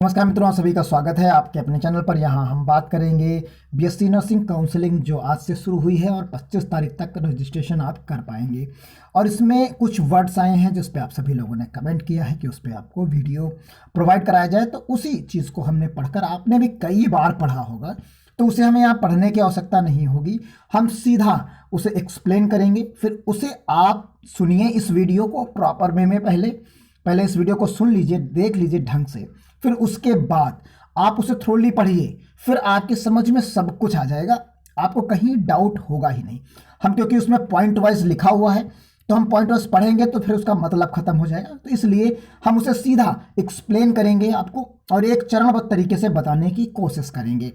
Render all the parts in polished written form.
नमस्कार मित्रों, आप सभी का स्वागत है आपके अपने चैनल पर। यहाँ हम बात करेंगे बीएससी नर्सिंग काउंसलिंग जो आज से शुरू हुई है और 25 तारीख तक रजिस्ट्रेशन आप कर पाएंगे। और इसमें कुछ वर्ड्स आए हैं जिस पे आप सभी लोगों ने कमेंट किया है कि उस पर आपको वीडियो प्रोवाइड कराया जाए, तो उसी चीज़ को हमने पढ़कर, आपने भी कई बार पढ़ा होगा तो उसे हमें यहाँ पढ़ने की आवश्यकता नहीं होगी। हम सीधा उसे एक्सप्लेन करेंगे, फिर उसे आप सुनिए इस वीडियो को प्रॉपर वे में। पहले इस वीडियो को सुन लीजिए, देख लीजिए ढंग से, फिर उसके बाद आप उसे थोड़ी पढ़िए, फिर आपकी समझ में सब कुछ आ जाएगा, आपको कहीं डाउट होगा ही नहीं। हम क्योंकि उसमें पॉइंट वाइज लिखा हुआ है तो हम पॉइंट वाइज पढ़ेंगे तो फिर उसका मतलब खत्म हो जाएगा, तो इसलिए हम उसे सीधा एक्सप्लेन करेंगे आपको और एक चरणबद्ध तरीके से बताने की कोशिश करेंगे।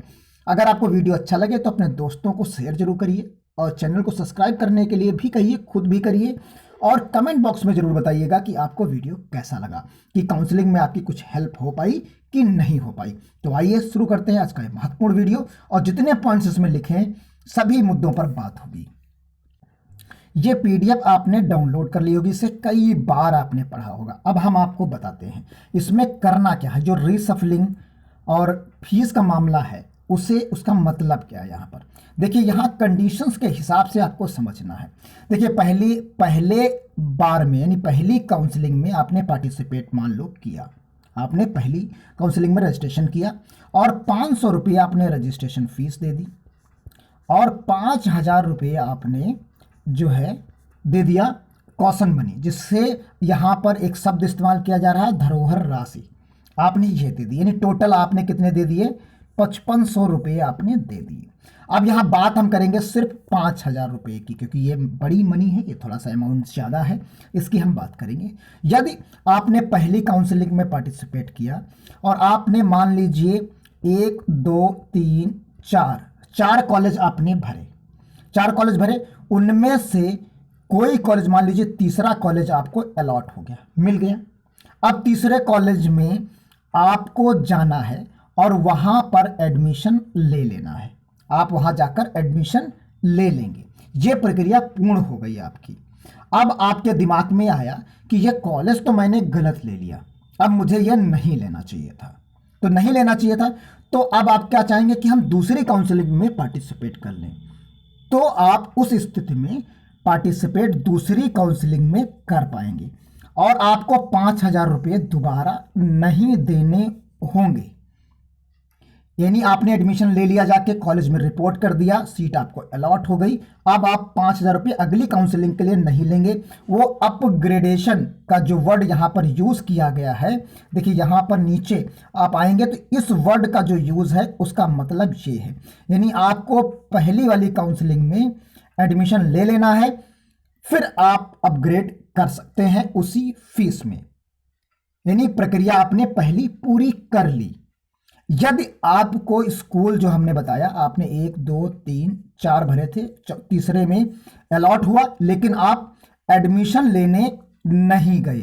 अगर आपको वीडियो अच्छा लगे तो अपने दोस्तों को शेयर जरूर करिए और चैनल को सब्सक्राइब करने के लिए भी कहिए, खुद भी करिए। और कमेंट बॉक्स में जरूर बताइएगा कि आपको वीडियो कैसा लगा, कि काउंसलिंग में आपकी कुछ हेल्प हो पाई कि नहीं हो पाई। तो आइए शुरू करते हैं आज का ये महत्वपूर्ण वीडियो, और जितने पॉइंट्स इसमें लिखे हैं सभी मुद्दों पर बात होगी। ये पीडीएफ आपने डाउनलोड कर ली होगी, इसे कई बार आपने पढ़ा होगा। अब हम आपको बताते हैं इसमें करना क्या है। जो रीसफलिंग और फीस का मामला है उसे, उसका मतलब क्या है यहाँ पर देखिए। यहाँ कंडीशंस के हिसाब से आपको समझना है। देखिए पहले बार में यानी पहली काउंसलिंग में आपने पार्टिसिपेट मान लो किया, आपने पहली काउंसलिंग में रजिस्ट्रेशन किया और 500 रुपये आपने रजिस्ट्रेशन फीस दे दी और 5,000 रुपये आपने जो है दे दिया कॉशन मनी, जिससे यहाँ पर एक शब्द इस्तेमाल किया जा रहा है धरोहर राशि, आपने ये दे दी। यानी टोटल आपने कितने दे दिए? 5500 रुपये आपने दे दिए। अब यहाँ बात हम करेंगे सिर्फ 5,000 रुपये की, क्योंकि ये बड़ी मनी है, ये थोड़ा सा अमाउंट ज़्यादा है, इसकी हम बात करेंगे। यदि आपने पहली काउंसलिंग में पार्टिसिपेट किया और आपने मान लीजिए 1 2 3 4 कॉलेज आपने भरे, 4 कॉलेज भरे, उनमें से कोई कॉलेज मान लीजिए तीसरा कॉलेज आपको अलॉट हो गया, मिल गया। अब तीसरे कॉलेज में आपको जाना है और वहां पर एडमिशन ले लेना है, आप वहां जाकर एडमिशन ले लेंगे। ये प्रक्रिया पूर्ण हो गई आपकी। अब आपके दिमाग में आया कि यह कॉलेज तो मैंने गलत ले लिया, अब मुझे यह नहीं लेना चाहिए था, तो नहीं लेना चाहिए था। तो अब आप क्या चाहेंगे कि हम दूसरी काउंसलिंग में पार्टिसिपेट कर लें, तो आप उस स्थिति में पार्टिसिपेट दूसरी काउंसलिंग में कर पाएंगे और आपको 5,000 रुपये दोबारा नहीं देने होंगे। यानी आपने एडमिशन ले लिया, जाके कॉलेज में रिपोर्ट कर दिया, सीट आपको अलॉट हो गई। अब आप 5,000 रुपये अगली काउंसलिंग के लिए नहीं लेंगे। वो अपग्रेडेशन का जो वर्ड यहाँ पर यूज़ किया गया है, देखिए यहाँ पर नीचे आप आएंगे तो इस वर्ड का जो यूज़ है उसका मतलब ये है, यानी आपको पहली वाली काउंसलिंग में एडमिशन ले लेना है, फिर आप अपग्रेड कर सकते हैं उसी फीस में। यानी प्रक्रिया आपने पहली पूरी कर ली। यदि आपको स्कूल जो हमने बताया, आपने 1 2 3 4 भरे थे, तीसरे में अलॉट हुआ, लेकिन आप एडमिशन लेने नहीं गए,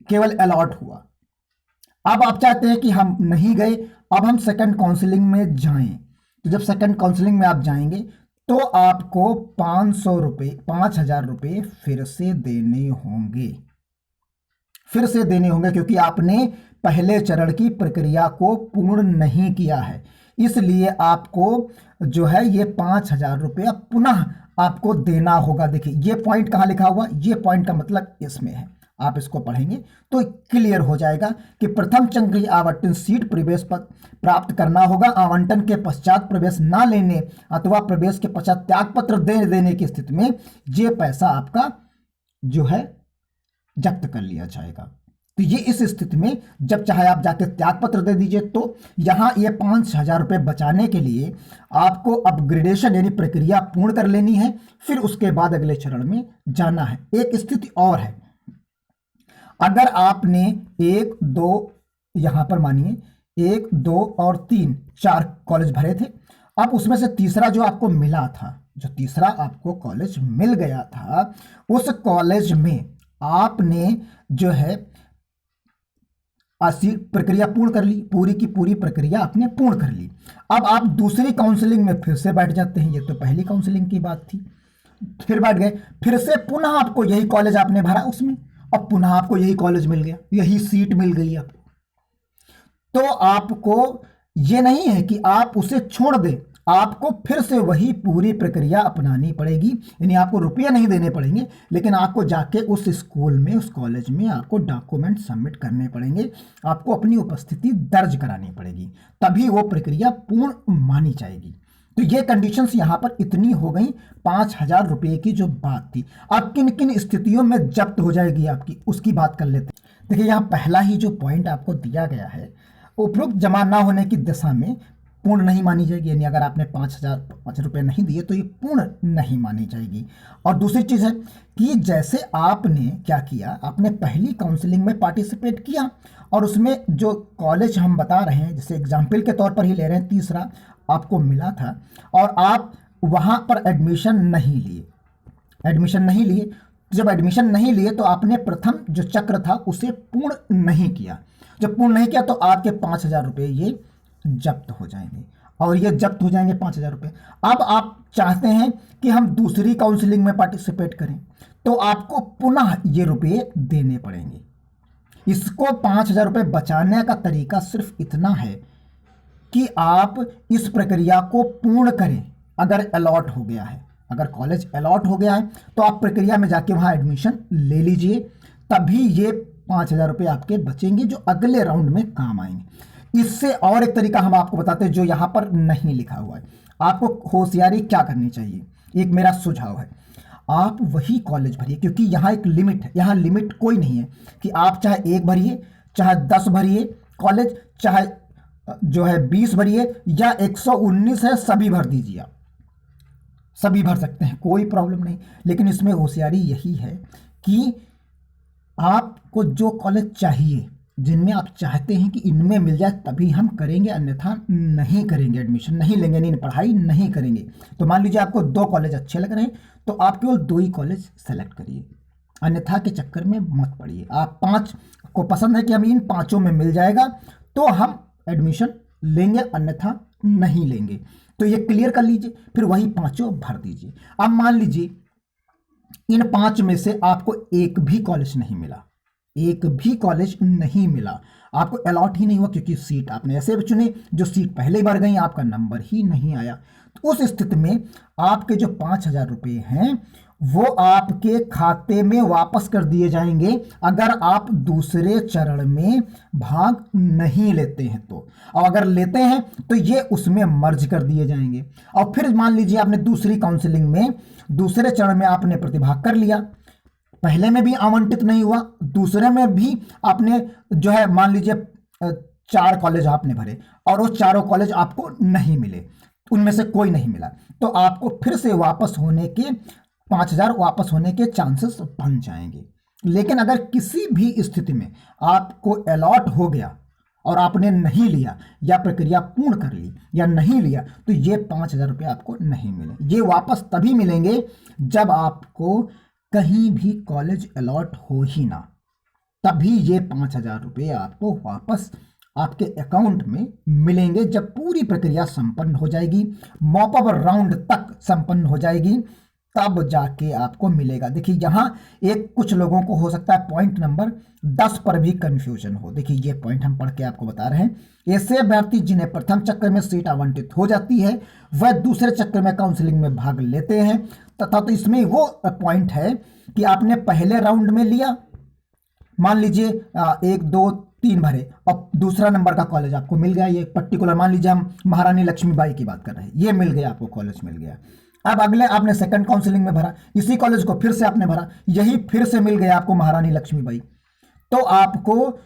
केवल अलॉट हुआ। अब आप चाहते हैं कि हम नहीं गए, अब हम सेकंड काउंसलिंग में जाएं। तो जब सेकंड काउंसलिंग में आप जाएंगे तो आपको 500 रुपये 5,000 रुपये फिर से देने होंगे, क्योंकि आपने पहले चरण की प्रक्रिया को पूर्ण नहीं किया है। इसलिए आपको जो है ये 5,000 रुपया पुनः आपको देना होगा। देखिए ये पॉइंट कहाँ लिखा हुआ, ये पॉइंट का मतलब इसमें है, आप इसको पढ़ेंगे तो क्लियर हो जाएगा कि प्रथम चरण की आवंटन सीट प्रवेश पत्र प्राप्त करना होगा। आवंटन के पश्चात प्रवेश ना लेने अथवा प्रवेश के पश्चात त्याग पत्र दे देने की स्थिति में ये पैसा आपका जो है जब्त कर लिया जाएगा। तो ये इस स्थिति में जब चाहे आप जाके त्याग पत्र दे दीजिए। तो यहाँ ये 5,000 रुपये बचाने के लिए आपको अपग्रेडेशन यानी प्रक्रिया पूर्ण कर लेनी है, फिर उसके बाद अगले चरण में जाना है। एक स्थिति और है, अगर आपने 1 2 यहाँ पर मानिए 1 2 और 3 4 कॉलेज भरे थे, अब उसमें से तीसरा जो आपको मिला था, जो तीसरा आपको कॉलेज मिल गया था, उस कॉलेज में आपने जो है प्रक्रिया पूर्ण कर ली, पूरी की पूरी प्रक्रिया आपने पूर्ण कर ली। अब आप दूसरी काउंसलिंग में फिर से बैठ जाते हैं, ये तो पहली काउंसलिंग की बात थी, फिर बैठ गए, फिर से पुनः आपको यही कॉलेज आपने भरा उसमें, अब पुनः आपको यही कॉलेज मिल गया, यही सीट मिल गई आपको। तो आपको ये नहीं है कि आप उसे छोड़ दें, आपको फिर से वही पूरी प्रक्रिया अपनानी पड़ेगी। यानी आपको रुपया नहीं देने पड़ेंगे, लेकिन आपको जाके उस स्कूल में, उस कॉलेज में आपको डॉक्यूमेंट सबमिट करने पड़ेंगे, आपको अपनी उपस्थिति दर्ज करानी पड़ेगी, तभी वो प्रक्रिया पूर्ण मानी जाएगी। तो ये कंडीशंस यहाँ पर इतनी हो गई। 5,000 रुपये की जो बात थी, अब किन किन स्थितियों में जब्त हो जाएगी आपकी, उसकी बात कर लेते हैं। देखिए, यहाँ पहला ही जो पॉइंट आपको दिया गया है, उपरोक्त जमा ना होने की दशा में पूर्ण नहीं मानी जाएगी। यानी अगर आपने 5,005 रुपये नहीं दिए तो ये पूर्ण नहीं मानी जाएगी। और दूसरी चीज़ है कि जैसे आपने क्या किया, आपने पहली काउंसलिंग में पार्टिसिपेट किया और उसमें जो कॉलेज हम बता रहे हैं, जैसे एग्जाम्पल के तौर पर ही ले रहे हैं, तीसरा आपको मिला था और आप वहाँ पर एडमिशन नहीं लिए। जब एडमिशन नहीं लिए तो आपने प्रथम जो चक्र था उसे पूर्ण नहीं किया। जब पूर्ण नहीं किया तो आपके 5,000 रुपये ये जब्त हो जाएंगे, और ये जब्त हो जाएंगे 5,000 रुपये। अब आप चाहते हैं कि हम दूसरी काउंसलिंग में पार्टिसिपेट करें, तो आपको पुनः ये रुपये देने पड़ेंगे। इसको 5,000 रुपये बचाने का तरीका सिर्फ इतना है कि आप इस प्रक्रिया को पूर्ण करें। अगर अलॉट हो गया है, अगर कॉलेज अलॉट हो गया है, तो आप प्रक्रिया में जाके वहाँ एडमिशन ले लीजिए, तभी ये 5,000 रुपये आपके बचेंगे जो अगले राउंड में काम आएंगे। इससे और एक तरीका हम आपको बताते हैं जो यहाँ पर नहीं लिखा हुआ है। आपको होशियारी क्या करनी चाहिए, एक मेरा सुझाव है, आप वही कॉलेज भरिए, क्योंकि यहाँ एक लिमिट है। यहाँ लिमिट कोई नहीं है कि आप चाहे 1 भरिए, चाहे 10 भरिए कॉलेज, चाहे जो है 20 भरिए, या 119 है सभी भर दीजिए। आप सभी भर सकते हैं, कोई प्रॉब्लम नहीं। लेकिन इसमें होशियारी यही है कि आपको जो कॉलेज चाहिए, जिनमें आप चाहते हैं कि इनमें मिल जाए, तभी हम करेंगे, अन्यथा नहीं करेंगे, एडमिशन नहीं लेंगे, नहीं पढ़ाई नहीं करेंगे। तो मान लीजिए आपको 2 कॉलेज अच्छे लग रहे हैं, तो आप केवल 2 ही कॉलेज सेलेक्ट करिए, अन्यथा के चक्कर में मत पड़िए। आप 5 को पसंद है कि हम इन 5 में मिल जाएगा तो हम एडमिशन लेंगे, अन्यथा नहीं लेंगे। तो ये क्लियर कर लीजिए, फिर वही 5 भर दीजिए। अब मान लीजिए इन 5 में से आपको एक भी कॉलेज नहीं मिला, आपको अलॉट ही नहीं हुआ, क्योंकि सीट आपने ऐसे चुने जो सीट पहले भर गई, आपका नंबर ही नहीं आया। तो उस स्थिति में आपके जो 5,000 रुपये हैं वो आपके खाते में वापस कर दिए जाएंगे, अगर आप दूसरे चरण में भाग नहीं लेते हैं तो। और अगर लेते हैं तो ये उसमें मर्ज कर दिए जाएंगे। और फिर मान लीजिए आपने दूसरी काउंसलिंग में, दूसरे चरण में आपने प्रतिभाग कर लिया, पहले में भी आवंटित नहीं हुआ, दूसरे में भी आपने जो है मान लीजिए 4 कॉलेज आपने भरे और वो चारों कॉलेज आपको नहीं मिले, उनमें से कोई नहीं मिला, तो आपको फिर से वापस होने के 5,000 वापस होने के चांसेस बन जाएंगे। लेकिन अगर किसी भी स्थिति में आपको अलॉट हो गया और आपने नहीं लिया, या प्रक्रिया पूर्ण कर ली या नहीं लिया, तो ये 5,000 रुपये आपको नहीं मिले। ये वापस तभी मिलेंगे जब आपको कहीं भी कॉलेज अलॉट हो ही ना, तभी ये 5,000 रुपये आपको वापस आपके अकाउंट में मिलेंगे। जब पूरी प्रक्रिया संपन्न हो जाएगी, मॉप अप राउंड तक संपन्न हो जाएगी, तब जाके आपको मिलेगा। देखिए यहाँ एक कुछ लोगों को हो सकता है पॉइंट नंबर 10 पर भी कंफ्यूजन हो। देखिए ये पॉइंट हम पढ़ के आपको बता रहे हैं। ऐसे अभ्यर्थी जिन्हें प्रथम चक्र में सीट आवंटित हो जाती है वह दूसरे चक्र में काउंसलिंग में भाग लेते हैं, तथा तो इसमें वो पॉइंट है कि आपने पहले राउंड में लिया, मान लीजिए 1 2 3 भरे और दूसरा नंबर का कॉलेज आपको मिल गया, ये पर्टिकुलर मान लीजिए हम महारानी लक्ष्मीबाई की बात कर रहे हैं, ये मिल गया आपको, कॉलेज मिल गया। अब अगले आपने सेकंड काउंसलिंग में भरा, इसी कॉलेज को फिर से आपने भरा, यही फिर से मिल गया आपको महारानी लक्ष्मीबाई, तो आपको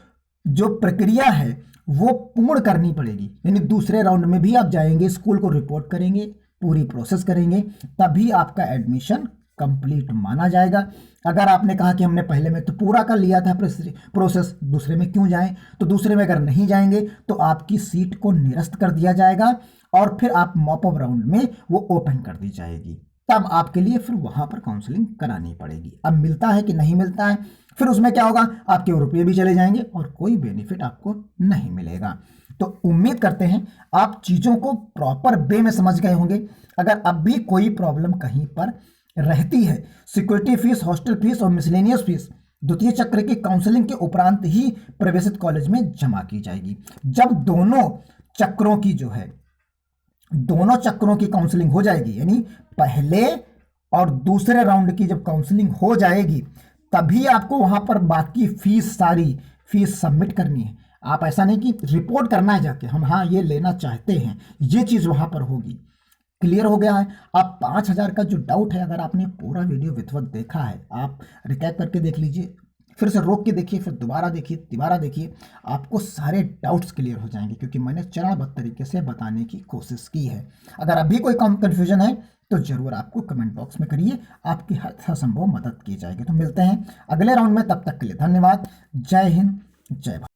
जो प्रक्रिया है वो पूर्ण करनी पड़ेगी। यानी दूसरे राउंड में भी आप जाएंगे, स्कूल को रिपोर्ट करेंगे, पूरी प्रोसेस करेंगे, तभी आपका एडमिशन कंप्लीट माना जाएगा। अगर आपने कहा कि हमने पहले में तो पूरा कर लिया था प्रोसेस, दूसरे में क्यों जाएं, तो दूसरे में अगर नहीं जाएंगे तो आपकी सीट को निरस्त कर दिया जाएगा और फिर आप मॉप अप राउंड में वो ओपन कर दी जाएगी, तब आपके लिए फिर वहां पर काउंसलिंग करानी पड़ेगी। अब मिलता है कि नहीं मिलता है, फिर उसमें क्या होगा, आपके रुपये भी चले जाएंगे और कोई बेनिफिट आपको नहीं मिलेगा। तो उम्मीद करते हैं आप चीज़ों को प्रॉपर वे में समझ गए होंगे। अगर अब भी कोई प्रॉब्लम कहीं पर रहती है, सिक्योरिटी फीस, हॉस्टल फीस और मिसलेनियस फीस द्वितीय चक्र की काउंसलिंग के उपरांत ही प्रवेशित कॉलेज में जमा की जाएगी। जब दोनों चक्रों की जो है, दोनों चक्रों की काउंसलिंग हो जाएगी, यानी पहले और दूसरे राउंड की जब काउंसलिंग हो जाएगी, तभी आपको वहां पर बाकी फीस, सारी फीस सबमिट करनी है। आप ऐसा नहीं कि रिपोर्ट करना है जाके, हम हाँ ये लेना चाहते हैं, ये चीज वहां पर होगी। क्लियर हो गया है? आप 5,000 का जो डाउट है, अगर आपने पूरा वीडियो विथवत देखा है, आप रिकैप करके देख लीजिए, फिर से रोक के देखिए, फिर दोबारा देखिए, तिबारा देखिए, आपको सारे डाउट्स क्लियर हो जाएंगे, क्योंकि मैंने चरणबद्ध तरीके से बताने की कोशिश की है। अगर अभी कोई कम कन्फ्यूजन है तो जरूर आपको कमेंट बॉक्स में करिए, आपकी हर संभव मदद की जाएगी। तो मिलते हैं अगले राउंड में, तब तक के लिए धन्यवाद। जय हिंद, जय भारत।